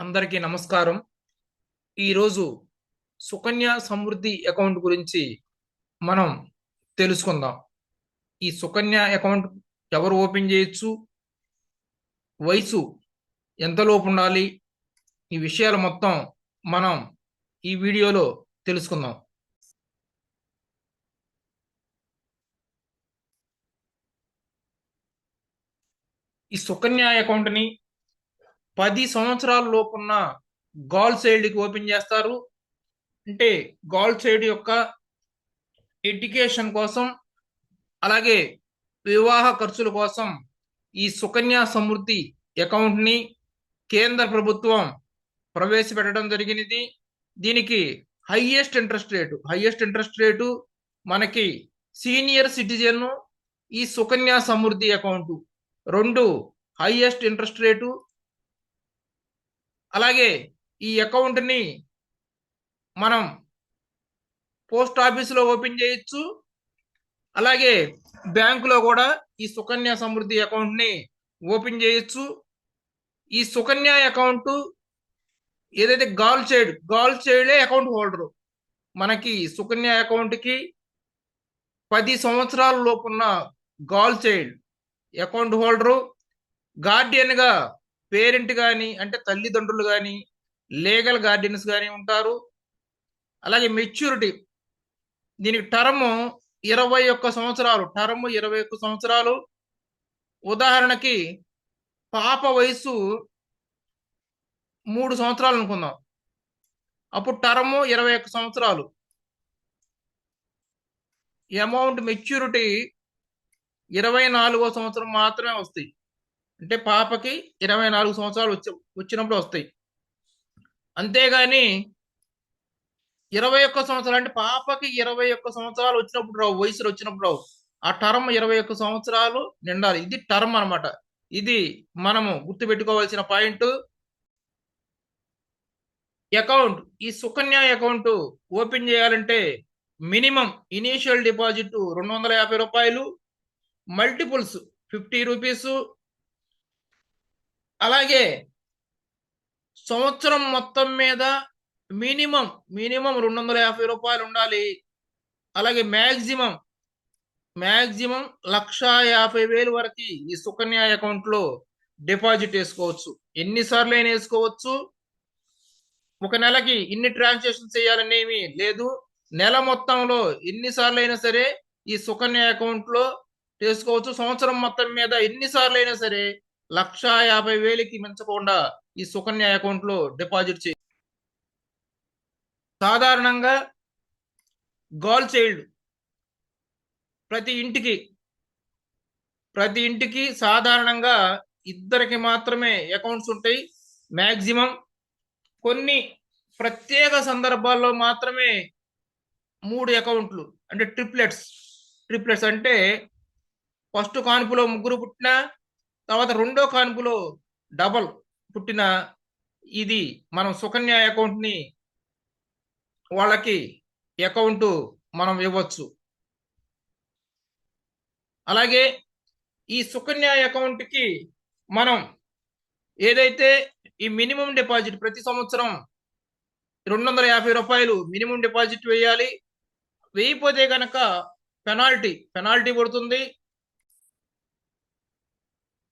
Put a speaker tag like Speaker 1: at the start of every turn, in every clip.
Speaker 1: అందరికీ నమస్కారం. ఈరోజు సుకన్య సమృద్ధి అకౌంట్ గురించి మనం తెలుసుకుందాం. ఈ సుకన్య అకౌంట్ ఎవరు ఓపెన్ చేయొచ్చు? వయసు ఎంతలోపు ఉండాలి? ఈ విషయాలు మొత్తం మనం ఈ వీడియోలో తెలుసుకుందాం. ఈ సుకన్య అకౌంట్ని 10 సంవత్సరాల లోపున్న గర్ల్ చైల్డ్కి ఓపెన్ చేస్తారు. అంటే గర్ల్ చైల్డ్ యొక్క ఎడ్యుకేషన్ కోసం, అలాగే వివాహ ఖర్చుల కోసం ఈ సుకన్య సమృద్ధి అకౌంట్ని కేంద్ర ప్రభుత్వం ప్రవేశపెట్టడం జరిగినది. దీనికి హైయెస్ట్ ఇంట్రెస్ట్ రేటు మనకి సీనియర్ సిటిజన్, ఈ సుకన్య సమృద్ధి అకౌంట్ రెండు హైయెస్ట్ ఇంట్రెస్ట్ రేటు. అలాగే ఈ అకౌంట్ని మనం పోస్ట్ ఆఫీసులో ఓపెన్ చేయొచ్చు, అలాగే బ్యాంకులో కూడా ఈ సుకన్య సమృద్ధి అకౌంట్ని ఓపెన్ చేయొచ్చు. ఈ సుకన్య అకౌంట్ ఏదైతే గర్ల్ చైల్డే అకౌంట్ హోల్డరు. మనకి సుకన్య అకౌంట్కి 10 సంవత్సరాల లోపున్న గర్ల్ చైల్డ్ అకౌంట్ హోల్డరు. గార్డియన్గా పేరెంట్ కానీ, అంటే తల్లిదండ్రులు కానీ, లీగల్ గార్డియన్స్ కానీ ఉంటారు. అలాగే మెచ్యూరిటీ, దీనికి టర్మ్ 21 సంవత్సరాలు. ఉదాహరణకి పాప వయసు 3 సంవత్సరాలు అనుకుందాం, అప్పుడు టర్మ్ 21 సంవత్సరాలు. అమౌంట్ మెచ్యూరిటీ 24వ సంవత్సరం మాత్రమే వస్తాయి. అంటే పాపకి 24 సంవత్సరాలు వచ్చినప్పుడు వస్తాయి. అంతేగాని 21 సంవత్సరాలు అంటే పాపకి 21 సంవత్సరాలు వచ్చినప్పుడు రావు, వయసులో వచ్చినప్పుడు రావు. ఆ టర్మ్ 21 సంవత్సరాలు నిండాలి. ఇది టర్మ్ అనమాట. ఇది మనము గుర్తుపెట్టుకోవాల్సిన పాయింట్. అకౌంట్, ఈ సుకన్య అకౌంట్ ఓపెన్ చేయాలంటే మినిమం ఇనీషియల్ డిపాజిట్ 250 రూపాయలు, మల్టిపుల్స్ 50 రూపీస్, అలాగే సంవత్సరం మొత్తం మీద మినిమం 250 రూపాయలు ఉండాలి. అలాగే మ్యాక్సిమం 1,50,000 వరకు ఈ సుకన్య అకౌంట్ లో డిపాజిట్ వేసుకోవచ్చు. ఎన్నిసార్లు అయినా వేసుకోవచ్చు. ఒక నెలకి ఇన్ని ట్రాన్సాక్షన్ చేయాలని ఏమీ లేదు. నెల మొత్తంలో ఎన్నిసార్లు అయినా సరే ఈ సుకన్య అకౌంట్ లో చేసుకోవచ్చు. సంవత్సరం మొత్తం మీద ఎన్నిసార్లు అయినా సరే 1,50,000కి మించకుండా ఈ సుకన్య అకౌంట్ లో డిపాజిట్ చేయ. సాధారణంగా గర్ల్ చైల్డ్ ప్రతి ఇంటికి సాధారణంగా ఇద్దరికి మాత్రమే అకౌంట్స్ ఉంటాయి మ్యాక్సిమం. కొన్ని ప్రత్యేక సందర్భాల్లో మాత్రమే 3 అకౌంట్లు, అంటే ట్రిప్లెట్స్ అంటే ఫస్ట్ కాన్పులో ముగ్గురు పుట్టినా, తర్వాత రెండో కాన్పులో డబల్ పుట్టిన, ఇది మనం సుకన్య అకౌంట్ని వాళ్ళకి అకౌంట్ మనం ఇవ్వచ్చు. అలాగే ఈ సుకన్య అకౌంట్కి మనం ఏదైతే ఈ మినిమం డిపాజిట్ ప్రతి సంవత్సరం 250 రూపాయలు మినిమం డిపాజిట్ వేయాలి. వేయకపోతే కనుక పెనాల్టీ పడుతుంది.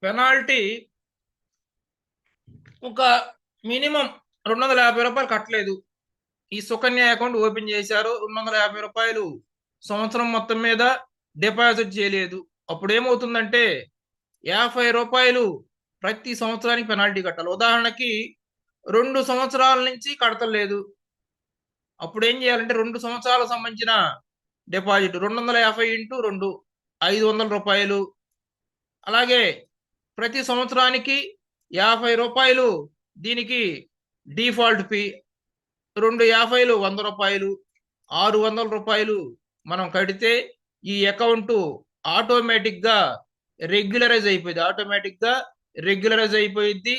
Speaker 1: పెనాల్టీ ఒక మినిమం 250 రూపాయలు కట్టలేదు, ఈ సుకన్య అకౌంట్ ఓపెన్ చేశారు, 250 రూపాయలు సంవత్సరం మొత్తం మీద డిపాజిట్ చేయలేదు, అప్పుడు ఏమవుతుందంటే 50 రూపాయలు ప్రతి సంవత్సరానికి పెనాల్టీ కట్టాలి. ఉదాహరణకి 2 సంవత్సరాల నుంచి కడతలేదు, అప్పుడు ఏం చేయాలంటే 2 సంవత్సరాలకు సంబంధించిన డిపాజిట్ 250 ఇంటూ 2 500 రూపాయలు. అలాగే ప్రతి సంవత్సరానికి 50 రూపాయలు దీనికి డిఫాల్ట్ ఫీ, 250లు 100 రూపాయలు, 600 రూపాయలు మనం కడితే ఈ అకౌంట్ ఆటోమేటిక్గా రెగ్యులరైజ్ అయిపోయింది.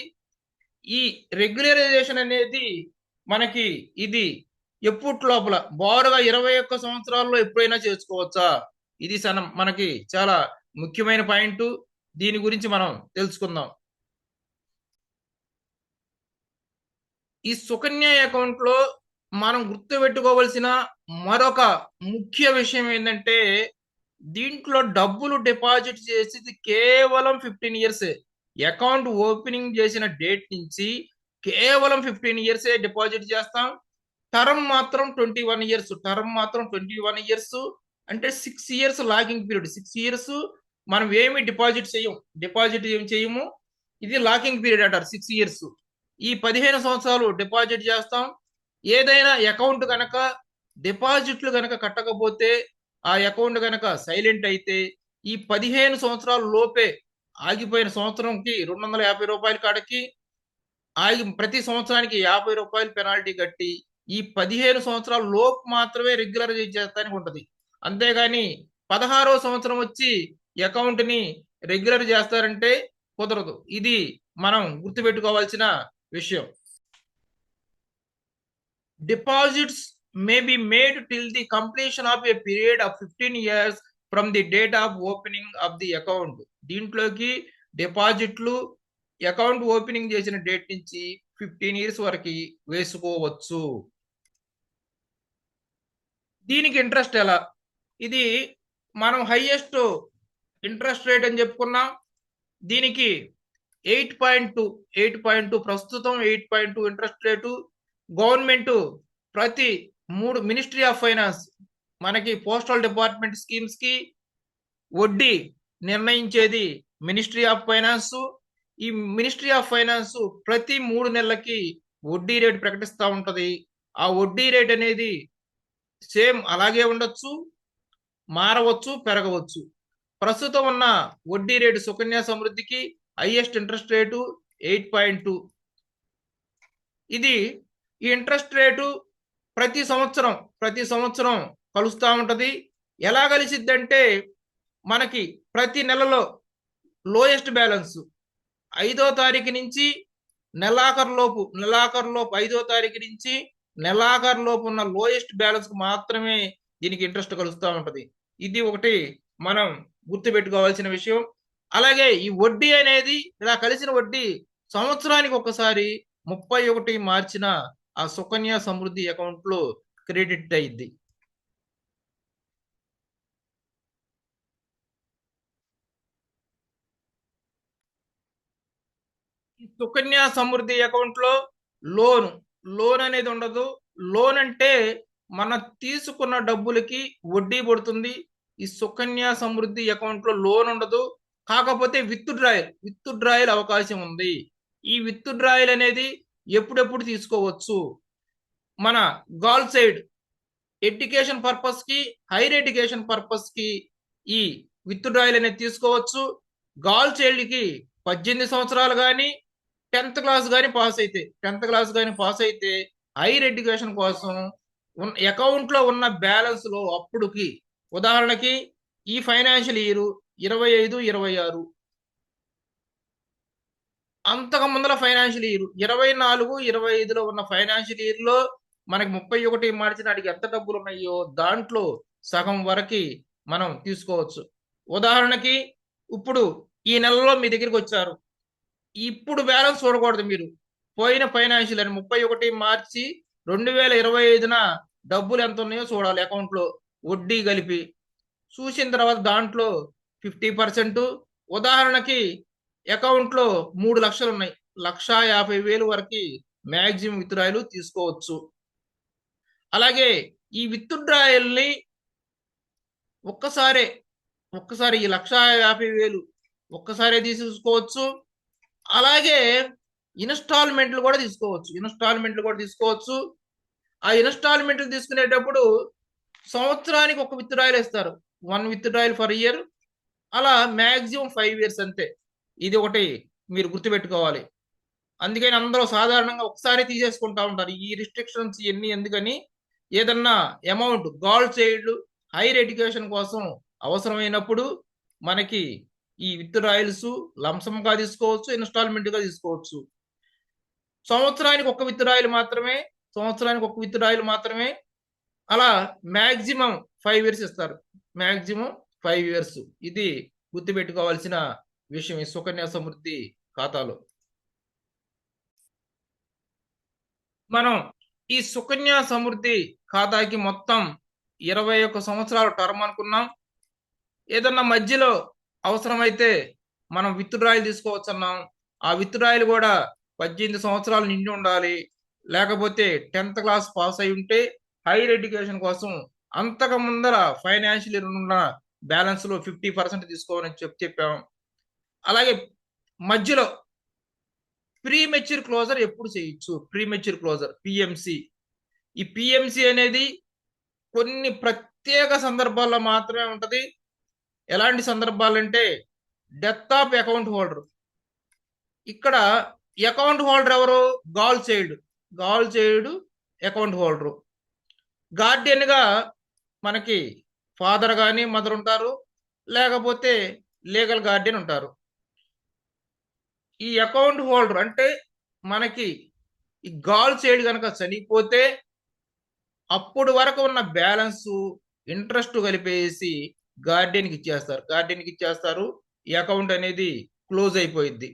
Speaker 1: ఈ రెగ్యులరైజేషన్ అనేది మనకి ఇది ఎప్పుడు లోపల బారుగా 21 సంవత్సరాల్లో ఎప్పుడైనా చేసుకోవచ్చా? ఇది మనకి చాలా ముఖ్యమైన పాయింట్. దీని గురించి మనం తెలుసుకుందాం. ఈ సుకన్య అకౌంట్ లో మనం గుర్తుపెట్టుకోవాల్సిన మరొక ముఖ్య విషయం ఏంటంటే దీంట్లో డబ్బులు డిపాజిట్ చేసేది కేవలం 15 ఇయర్స్. అకౌంట్ ఓపెనింగ్ చేసిన డేట్ నుంచి కేవలం 15 ఇయర్స్ డిపాజిట్ చేస్తాం. టర్మ్ మాత్రం 21 ఇయర్స్. టర్మ్ మాత్రం 21 ఇయర్స్ అంటే 6 ఇయర్స్ లాకింగ్ పీరియడ్. 6 ఇయర్స్ మనం ఏమి డిపాజిట్ చేయం. డిపాజిట్ ఏం చేయము. ఇది లాకింగ్ పీరియడ్ అంటారు 6 ఇయర్స్. ఈ 15 సంవత్సరాలు డిపాజిట్ చేస్తాం. ఏదైనా అకౌంట్ కనుక డిపాజిట్లు కనుక కట్టకపోతే ఆ అకౌంట్ కనుక సైలెంట్ అయితే ఈ 15 సంవత్సరాల లోపే ఆగిపోయిన సంవత్సరంకి 250 రూపాయల కాడకి ఆగి ప్రతి సంవత్సరానికి 50 రూపాయలు పెనాల్టీ కట్టి ఈ 15 సంవత్సరాల లోపు మాత్రమే రెగ్యులర్ చేస్తానికి ఉంటది. అంతేగాని 16వ సంవత్సరం వచ్చి అకౌంట్ ని రెగ్యులర్ చేస్తారంటే కుదరదు. ఇది మనం గుర్తుపెట్టుకోవాల్సిన విషయం. Deposits may be made till the completion of a period of 15 years from the date of opening of the account. దీంట్లోకి డిపాజిట్లు అకౌంట్ ఓపెనింగ్ చేసిన డేట్ నుంచి 15 ఇయర్స్ వరకు వేసుకోవచ్చు. దీనికి ఇంట్రెస్ట్ ఎలా? ఇది మనం హైయెస్ట్ ఇంట్రెస్ట్ రేట్ అని చెప్పుకున్నాం. దీనికి 8.2 ప్రస్తుతం 8.2 ఇంట్రెస్ట్ రేటు. గవర్నమెంట్ ప్రతి 3 మినిస్ట్రీ ఆఫ్ ఫైనాన్స్ మనకి పోస్టల్ డిపార్ట్మెంట్ స్కీమ్స్ కి వడ్డీ నిర్ణయించేది మినిస్ట్రీ ఆఫ్ ఫైనాన్స్. ఈ మినిస్ట్రీ ఆఫ్ ఫైనాన్స్ ప్రతి 3 నెలలకి వడ్డీ రేట్ ప్రకటిస్తూ ఉంటది. ఆ వడ్డీ రేట్ అనేది సేమ్ అలాగే ఉండొచ్చు, మారవచ్చు, పెరగవచ్చు. ప్రస్తుతం ఉన్న వడ్డీ రేటు సుకన్య సమృద్ధికి హైయెస్ట్ ఇంట్రెస్ట్ రేటు 8.2. ఇది ఈ ఇంట్రెస్ట్ రేటు ప్రతి సంవత్సరం కలుస్తూ ఉంటది. ఎలా కలిసిద్దంటే మనకి ప్రతి నెలలో లోయెస్ట్ బ్యాలెన్స్ 5వ తారీఖు నుంచి నెలాఖరు లోపు 5వ తారీఖు నుంచి నెలాఖరు లోపు ఉన్న లోయెస్ట్ బ్యాలెన్స్ కు మాత్రమే దీనికి ఇంట్రెస్ట్ కలుస్తూ ఉంటది. ఇది ఒకటి మనం గుర్తుపెట్టుకోవాల్సిన విషయం. అలాగే ఈ వడ్డీ అనేది ఇలా కలిసిన వడ్డీ సంవత్సరానికి ఒకసారి 31 మార్చిన ఆ సుకన్య సమృద్ధి అకౌంట్ లో క్రెడిట్ అయింది. ఈ సుకన్య సమృద్ధి అకౌంట్ లో లోన్ అనేది ఉండదు. లోన్ అంటే మన తీసుకున్న డబ్బులకి వడ్డీ పడుతుంది. ఈ సుకన్య సమృద్ధి అకౌంట్ లో లోన్ ఉండదు. కాకపోతే విత్ డ్రాయల్ అవకాశం ఉంది. ఈ విత్ డ్రాయల్ అనేది ఎప్పుడెప్పుడు తీసుకోవచ్చు. మన గర్ల్ సైడ్ ఎడ్యుకేషన్ పర్పస్ కి, హైయర్ ఎడ్యుకేషన్ పర్పస్ కి ఈ విత్ డ్రాయల్ అనేది తీసుకోవచ్చు. గర్ల్ చైల్డ్ కి 18 సంవత్సరాలు కానీ 10th క్లాస్ కానీ పాస్ అయితే హైయర్ ఎడ్యుకేషన్ కోసం అకౌంట్ లో ఉన్న బ్యాలెన్స్ లో అప్పుడుకి ఉదాహరణకి ఈ ఫైనాన్షియల్ ఇయర్ 25-26, అంతకు ముందల ఫైనాన్షియల్ ఇయర్ 24-25లో ఉన్న ఫైనాన్షియల్ ఇయర్ లో మనకి 31 మార్చి నాటికి ఎంత డబ్బులు ఉన్నాయో దాంట్లో సగం వరకు మనం తీసుకోవచ్చు. ఉదాహరణకి ఇప్పుడు ఈ నెలలో మీ దగ్గరికి వచ్చారు. ఇప్పుడు బ్యాలెన్స్ చూడకూడదు మీరు. పోయిన ఫైనాన్షియల్ అని 31 మార్చి 2025న డబ్బులు ఎంత ఉన్నాయో చూడాలి అకౌంట్ లో వడ్డీ కలిపి. చూసిన తర్వాత దాంట్లో 50%. ఉదాహరణకి అకౌంట్ లో 3 లక్షలు ఉన్నాయి. 1,50,000 వరకు మ్యాక్సిమం విత్డ్రాయల్ తీసుకోవచ్చు. అలాగే ఈ విత్డ్రాయల్ ని ఒక్కసారి ఈ 1,50,000 ఒక్కసారే తీసుకోవచ్చు. అలాగే ఇన్స్టాల్మెంట్లు కూడా తీసుకోవచ్చు. ఆ ఇన్స్టాల్మెంట్లు తీసుకునేటప్పుడు సంవత్సరానికి ఒక విత్డ్రాయల్ ఇస్తారు. 1 విత్డ్రాయల్ ఫర్ ఇయర్. అలా మ్యాక్సిమం 5 ఇయర్స్ అంతే. ఇది ఒకటి మీరు గుర్తుపెట్టుకోవాలి. అందుకని అందరూ సాధారణంగా ఒకసారి తీసేసుకుంటా ఉంటారు. ఈ రిస్ట్రిక్షన్స్ ఇవన్నీ ఎందుకని, ఏదన్నా amount girl child higher education కోసం అవసరమైనప్పుడు మనకి ఈ విత్డ్రాయల్స్ లంసమ్ గా తీసుకోవచ్చు, ఇన్స్టాల్మెంట్ గా తీసుకోవచ్చు. సంవత్సరానికి ఒక విత్డ్రాయల్ మాత్రమే. అలా మ్యాక్సిమం 5 ఇయర్స్ ఇస్తారు. Maximum 5 years. ఇది గుర్తుపెట్టుకోవాల్సిన విషయం ఈ సుకన్య సమృద్ధి ఖాతాలో. మనం ఈ సుకన్య సమృద్ధి ఖాతాకి మొత్తం 21 సంవత్సరాల టర్మ్ అనుకున్నాం. ఏదన్నా మధ్యలో అవసరమైతే మనం విత్డ్రాయల్ తీసుకోవచ్చు అన్నాం. ఆ విత్డ్రాయల్ కూడా 18 సంవత్సరాలు నిండి ఉండాలి, లేకపోతే 10th క్లాస్ పాస్ అయి ఉంటే హైయర్ ఎడ్యుకేషన్ కోసం అంతకు ముందర ఫైనాన్షియల్ ఇయర్ ఉన్న బ్యాలెన్స్ లో 50% తీసుకోవాలని చెప్పాం. అలాగే మధ్యలో ప్రీ మెచ్యూర్ క్లోజర్ ఎప్పుడు చేయొచ్చు? Premature closure PMC. ఈ పిఎంసి అనేది కొన్ని ప్రత్యేక సందర్భాల్లో మాత్రమే ఉంటది. ఎలాంటి సందర్భాలంటే డెత్ ఆఫ్ అకౌంట్ హోల్డర్. ఇక్కడ అకౌంట్ హోల్డర్ ఎవరు? Girl child account holder. Guardian గా మనకి ఫాదర్ కానీ మదర్ ఉంటారు, లేకపోతే లీగల్ గార్డియన్ ఉంటారు. ఈ అకౌంట్ హోల్డర్ అంటే మనకి ఈ గాల్ చైల్డ్ కనుక చనిపోతే అప్పుడు వరకు ఉన్న బ్యాలెన్స్ ఇంట్రెస్ట్ కలిపేసి గార్డియన్కి ఇచ్చేస్తారు. ఈ అకౌంట్ అనేది క్లోజ్ అయిపోయింది.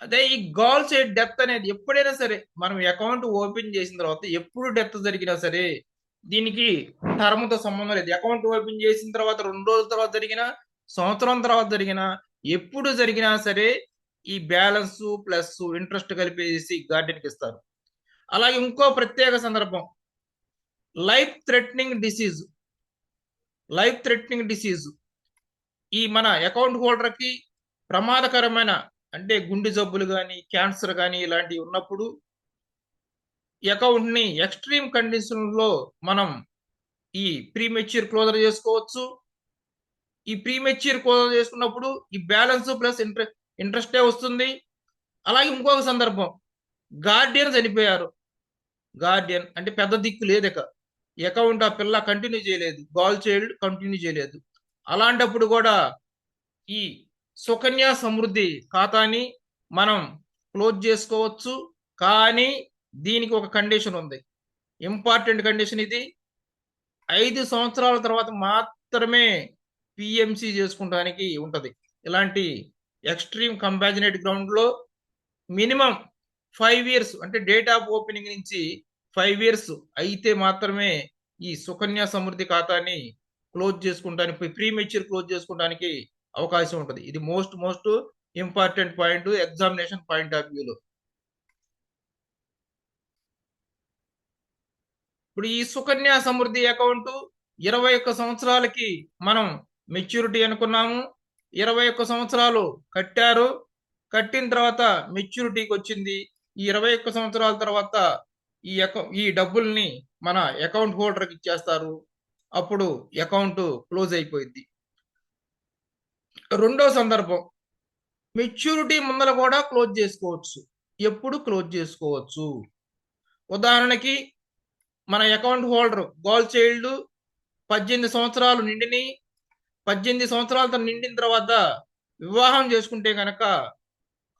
Speaker 1: అదే ఈ గాల్ చైల్డ్ డెత్ అనేది ఎప్పుడైనా సరే మనం అకౌంట్ ఓపెన్ చేసిన తర్వాత ఎప్పుడు డెత్ జరిగినా సరే దీనికి టర్మ్తో సంబంధం లేదు. అకౌంట్ ఓపెన్ చేసిన తర్వాత 2 రోజుల తర్వాత జరిగినా, సంవత్సరం తర్వాత జరిగినా, ఎప్పుడు జరిగినా సరే ఈ బ్యాలెన్స్ ప్లస్ ఇంట్రెస్ట్ కలిపేసి గార్డెన్కి ఇస్తారు. అలాగే ఇంకో ప్రత్యేక సందర్భం లైఫ్ థ్రెటనింగ్ డిసీజ్. ఈ మన అకౌంట్ హోల్డర్ కి ప్రమాదకరమైన అంటే గుండె జబ్బులు కానీ, క్యాన్సర్ కానీ ఇలాంటివి ఉన్నప్పుడు అకౌంట్ ని ఎక్స్ట్రీమ్ కండిషన్ లో మనం ఈ ప్రీమెచ్యూర్ క్లోజర్ చేసుకోవచ్చు. ఈ ప్రీమెచ్యూర్ క్లోజర్ చేసుకున్నప్పుడు ఈ బ్యాలెన్స్ ప్లస్ ఇంట్రెస్టే వస్తుంది. అలాగే ఇంకొక సందర్భం గార్డియన్ చనిపోయారు. గార్డియన్ అంటే పెద్ద దిక్కు లేదు, ఇక అకౌంట్ ఆ పిల్ల కంటిన్యూ చేయలేదు, గాల్ చైల్డ్ కంటిన్యూ చేయలేదు. అలాంటప్పుడు కూడా ఈ సుకన్య సమృద్ధి ఖాతాని మనం క్లోజ్ చేసుకోవచ్చు. కానీ దీనికి ఒక కండిషన్ ఉంది, ఇంపార్టెంట్ కండిషన్ ఇది. 5 సంవత్సరాల తర్వాత మాత్రమే పిఎంసి చేసుకుంటానికి ఉంటది. ఇలాంటి ఎక్స్ట్రీమ్ కంపాజినేట్ గ్రౌండ్ లో మినిమం 5 ఇయర్స్ అంటే డేట్ ఆఫ్ ఓపెనింగ్ నుంచి 5 ఇయర్స్ అయితే మాత్రమే ఈ సుకన్య సమృద్ధి ఖాతాని క్లోజ్ చేసుకుంటానికి, ప్రీమెచ్యూర్ క్లోజ్ చేసుకోవడానికి అవకాశం ఉంటుంది. ఇది most important point examination point of వ్యూలో. ఇప్పుడు ఈ సుకన్య సమృద్ధి అకౌంట్ 21 సంవత్సరాలకి మనం మెచ్యూరిటీ అనుకున్నాము. 21 సంవత్సరాలు కట్టారు, కట్టిన తర్వాత మెచ్యూరిటీకి వచ్చింది. ఈ 21 సంవత్సరాల తర్వాత ఈ డబ్బుల్ని మన అకౌంట్ హోల్డర్కి ఇచ్చేస్తారు. అప్పుడు అకౌంట్ క్లోజ్ అయిపోయింది. రెండో సందర్భం మెచ్యూరిటీ ముందర కూడా క్లోజ్ చేసుకోవచ్చు. ఎప్పుడు క్లోజ్ చేసుకోవచ్చు? ఉదాహరణకి మన అకౌంట్ హోల్డర్ గాల్ చైల్డ్ 18 సంవత్సరాలు నిండిని, 18 సంవత్సరాలతో నిండిన తర్వాత వివాహం చేసుకుంటే కనుక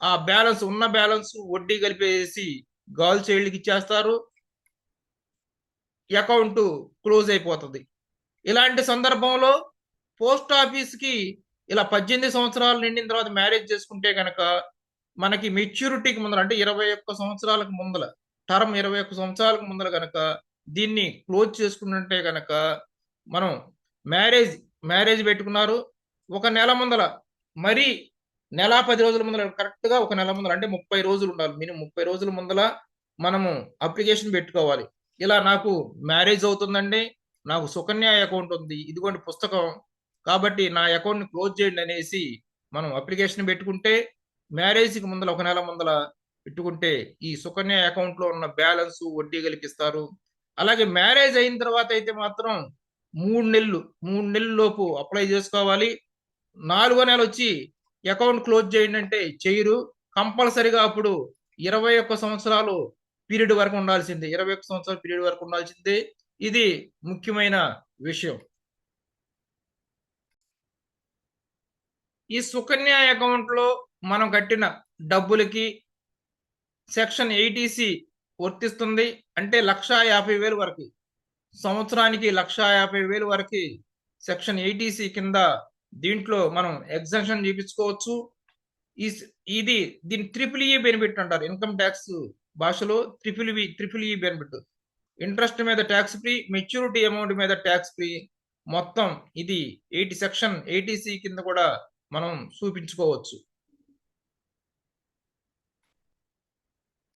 Speaker 1: ఆ బ్యాలెన్స్ ఉన్న బ్యాలెన్స్ వడ్డీ కలిపేసి గాల్ చైల్డ్కి ఇచ్చేస్తారు. అకౌంట్ క్లోజ్ అయిపోతుంది. ఇలాంటి సందర్భంలో పోస్ట్ ఆఫీస్కి ఇలా 18 సంవత్సరాలు నిండిన తర్వాత మ్యారేజ్ చేసుకుంటే కనుక మనకి మెచ్యూరిటీకి ముందర అంటే 21 సంవత్సరాలకు ముందర టర్మ్ 21 సంవత్సరాలకు ముందర కనుక దీన్ని క్లోజ్ చేసుకుంటుంటే కనుక మనం మ్యారేజ్ పెట్టుకున్నారు, ఒక నెల ముందర మరి నెల 10 రోజుల ముందర కరెక్ట్ గా ఒక నెల ముందర అంటే 30 రోజులు ఉండాలి. మినిమం 30 రోజుల ముందర మనము అప్లికేషన్ పెట్టుకోవాలి. ఇలా నాకు మ్యారేజ్ అవుతుందండి, నాకు సుకన్య అకౌంట్ ఉంది, ఇదిగోండి పుస్తకం, కాబట్టి నా అకౌంట్ ని క్లోజ్ చేయండి అనేసి మనం అప్లికేషన్ పెట్టుకుంటే మ్యారేజ్కి ముందర ఒక నెల ముందర పెట్టుకుంటే ఈ సుకన్య అకౌంట్ లో ఉన్న బ్యాలెన్స్ వడ్డీ కల్పిస్తారు. అలాగే మ్యారేజ్ అయిన తర్వాత అయితే మాత్రం 3 నెలల లోపు అప్లై చేసుకోవాలి. 4వ నెల వచ్చి అకౌంట్ క్లోజ్ చేయండి అంటే చేయరు. కంపల్సరిగా అప్పుడు 21 సంవత్సరాలు పీరియడ్ వరకు ఉండాల్సిందే. 21 సంవత్సరాల పీరియడ్ వరకు ఉండాల్సిందే. ఇది ముఖ్యమైన విషయం. ఈ సుకన్య అకౌంట్ లో మనం కట్టిన డబ్బులకి సెక్షన్ 80C వర్తిస్తుంది. అంటే 1,50,000 వరకు సంవత్సరానికి 1,50,000 వరకు సెక్షన్ 80C కింద దీంట్లో మనం ఎగ్జంక్షన్ చూపించుకోవచ్చు. ఇది దీని ట్రిపుల్ ఈ బెనిఫిట్ అంటారు. ఇన్కమ్ ట్యాక్స్ భాషలో ట్రిపుల్ ఈ బెనిఫిట్. ఇంట్రెస్ట్ మీద ట్యాక్స్ ఫ్రీ, మెచ్యూరిటీ అమౌంట్ మీద ట్యాక్స్ ఫ్రీ. మొత్తం ఇది సెక్షన్ 80C కింద కూడా మనం చూపించుకోవచ్చు.